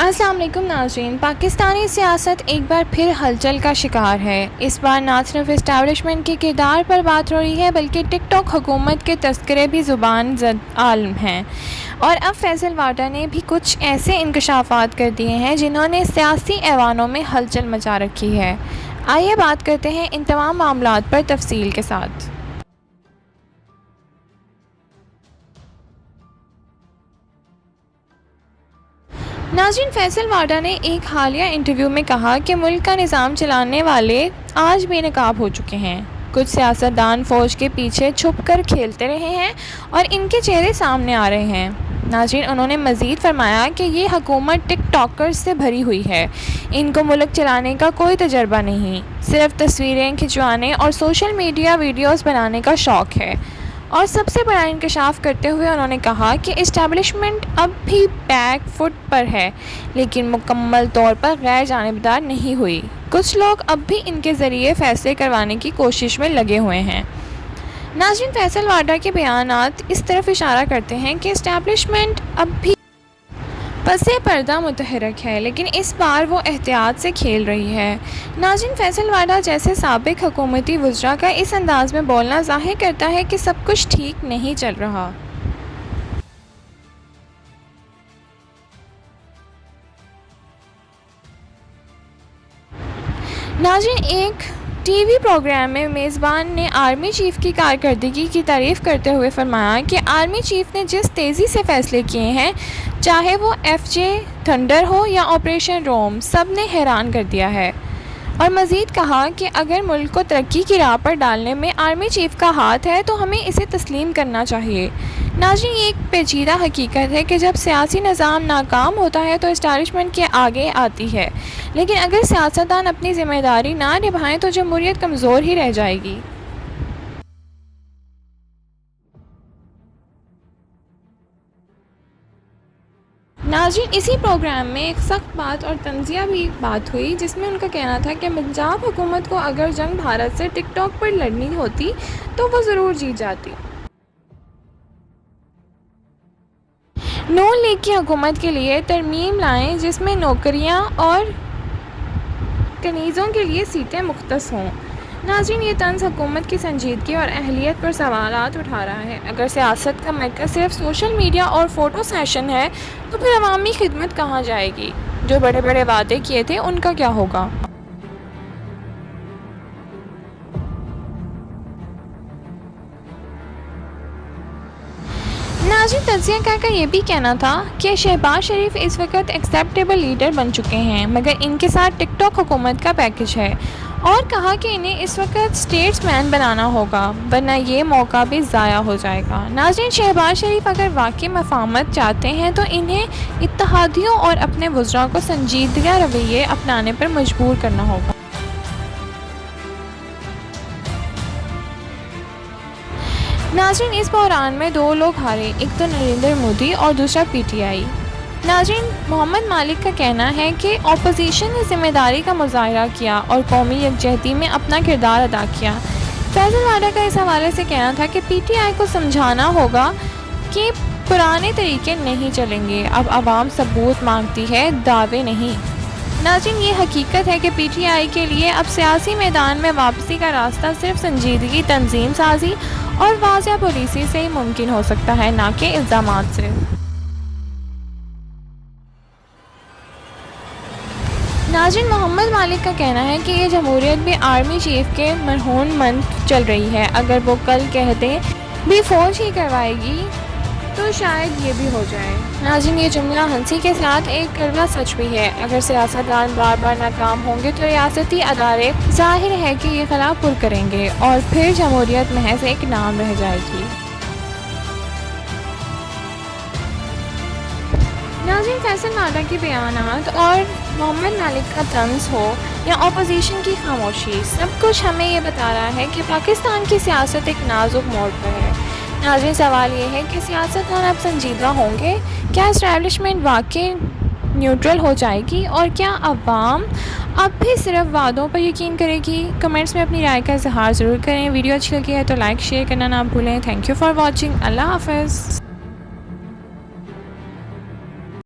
السلام علیکم ناظرین، پاکستانی سیاست ایک بار پھر ہلچل کا شکار ہے۔ اس بار نہ صرف اسٹیبلشمنٹ کے کردار پر بات ہو رہی ہے بلکہ ٹک ٹاک حکومت کے تذکرے بھی زبان زد عالم ہیں، اور اب فیصل واڈا نے بھی کچھ ایسے انکشافات کر دیے ہیں جنہوں نے سیاسی ایوانوں میں ہلچل مچا رکھی ہے۔ آئیے بات کرتے ہیں ان تمام معاملات پر تفصیل کے ساتھ۔ ناظرین، فیصل واڈا نے ایک حالیہ انٹرویو میں کہا کہ ملک کا نظام چلانے والے آج بے نقاب ہو چکے ہیں۔ کچھ سیاستدان فوج کے پیچھے چھپ کر کھیلتے رہے ہیں اور ان کے چہرے سامنے آ رہے ہیں۔ ناظرین، انہوں نے مزید فرمایا کہ یہ حکومت ٹک ٹاکرز سے بھری ہوئی ہے۔ ان کو ملک چلانے کا کوئی تجربہ نہیں، صرف تصویریں کھنچوانے اور سوشل میڈیا ویڈیوز بنانے کا شوق ہے۔ اور سب سے بڑا انکشاف کرتے ہوئے انہوں نے کہا کہ اسٹیبلشمنٹ اب بھی بیک فٹ پر ہے، لیکن مکمل طور پر غیر جانبدار نہیں ہوئی۔ کچھ لوگ اب بھی ان کے ذریعے فیصلے کروانے کی کوشش میں لگے ہوئے ہیں۔ ناظرین، فیصل واڈا کے بیانات اس طرف اشارہ کرتے ہیں کہ اسٹیبلشمنٹ اب بھی پس پردہ متحرک ہے، لیکن اس بار وہ احتیاط سے کھیل رہی ہے۔ ناظرین، فیصل واڈا جیسے سابق حکومتی وزراء کا اس انداز میں بولنا ظاہر کرتا ہے کہ سب کچھ ٹھیک نہیں چل رہا۔ ناظرین، ایک ٹی وی پروگرام میں میزبان نے آرمی چیف کی کارکردگی کی تعریف کرتے ہوئے فرمایا کہ آرمی چیف نے جس تیزی سے فیصلے کیے ہیں، چاہے وہ FJ تھنڈر ہو یا آپریشن روم، سب نے حیران کر دیا ہے۔ اور مزید کہا کہ اگر ملک کو ترقی کی راہ پر ڈالنے میں آرمی چیف کا ہاتھ ہے تو ہمیں اسے تسلیم کرنا چاہیے۔ ناظرین، یہ ایک پیچیدہ حقیقت ہے کہ جب سیاسی نظام ناکام ہوتا ہے تو اسٹیبلشمنٹ کے آگے آتی ہے، لیکن اگر سیاستدان اپنی ذمہ داری نہ نبھائیں تو جمہوریت کمزور ہی رہ جائے گی۔ ناظرین، اسی پروگرام میں ایک سخت بات اور تنزیہ بھی بات ہوئی، جس میں ان کا کہنا تھا کہ پنجاب حکومت کو اگر جنگ بھارت سے ٹک ٹاک پر لڑنی ہوتی تو وہ ضرور جیت جاتی۔ نون لیگ کی حکومت کے لیے ترمیم لائیں جس میں نوکریاں اور کنیزوں کے لیے سیٹیں مختص ہوں۔ ناظرین، یہ طنز حکومت کی سنجیدگی اور اہلیت پر سوالات اٹھا رہا ہے۔ اگر سیاست کا مرکز صرف سوشل میڈیا اور فوٹو سیشن ہے تو پھر عوامی خدمت کہاں جائے گی؟ جو بڑے بڑے وعدے کیے تھے ان کا کیا ہوگا؟ ناظرین، تجزیہ کار کا یہ بھی کہنا تھا کہ شہباز شریف اس وقت ایکسیپٹیبل لیڈر بن چکے ہیں، مگر ان کے ساتھ ٹک ٹاک حکومت کا پیکج ہے، اور کہا کہ انہیں اس وقت اسٹیٹس مین بنانا ہوگا، ورنہ یہ موقع بھی ضائع ہو جائے گا۔ ناظرین، شہباز شریف اگر واقعی مفاہمت چاہتے ہیں تو انہیں اتحادیوں اور اپنے وزراء کو سنجیدہ رویے اپنانے پر مجبور کرنا ہوگا۔ ناظرین، اس بحران میں دو لوگ ہارے، ایک تو نریندر مودی اور دوسرا PTI۔ ناظرین، محمد مالک کا کہنا ہے کہ اپوزیشن نے ذمہ داری کا مظاہرہ کیا اور قومی یکجہتی میں اپنا کردار ادا کیا۔ فیصل واڈا کا اس حوالے سے کہنا تھا کہ PTI کو سمجھانا ہوگا کہ پرانے طریقے نہیں چلیں گے، اب عوام ثبوت مانگتی ہے، دعوے نہیں۔ ناظرین، یہ حقیقت ہے کہ PTI کے لیے اب سیاسی میدان میں واپسی کا راستہ صرف سنجیدگی، تنظیم سازی اور واضح پالیسی سے ہی ممکن ہو سکتا ہے، نہ کہ الزامات سے۔ ناظرین، محمد مالک کا کہنا ہے کہ یہ جمہوریت بھی آرمی چیف کے مرہون منتر چل رہی ہے۔ اگر وہ کل کہہ دیں بھی فوج ہی کروائے گی تو شاید یہ بھی ہو جائے۔ ناظرین، یہ جملہ ہنسی کے ساتھ ایک کڑوا سچ بھی ہے۔ اگر سیاستدان بار بار ناکام ہوں گے تو ریاستی ادارے ظاہر ہے کہ یہ خلا پر کریں گے اور پھر جمہوریت محض ایک نام رہ جائے گی۔ ناظرین، فیصل واڈا کے بیانات اور محمد مالک کا طنز ہو یا اپوزیشن کی خاموشی، سب کچھ ہمیں یہ بتا رہا ہے کہ پاکستان کی سیاست ایک نازک موڑ پر ہے۔ ناظرین، سوال یہ ہے کہ سیاستدان اب سنجیدہ ہوں گے؟ کیا اسٹیبلشمنٹ واقعی نیوٹرل ہو جائے گی؟ اور کیا عوام اب بھی صرف وعدوں پر یقین کرے گی؟ کمنٹس میں اپنی رائے کا اظہار ضرور کریں۔ ویڈیو اچھی لگی ہے تو لائک شیئر کرنا نہ بھولیں۔ Thank you for watching. اللہ حافظ۔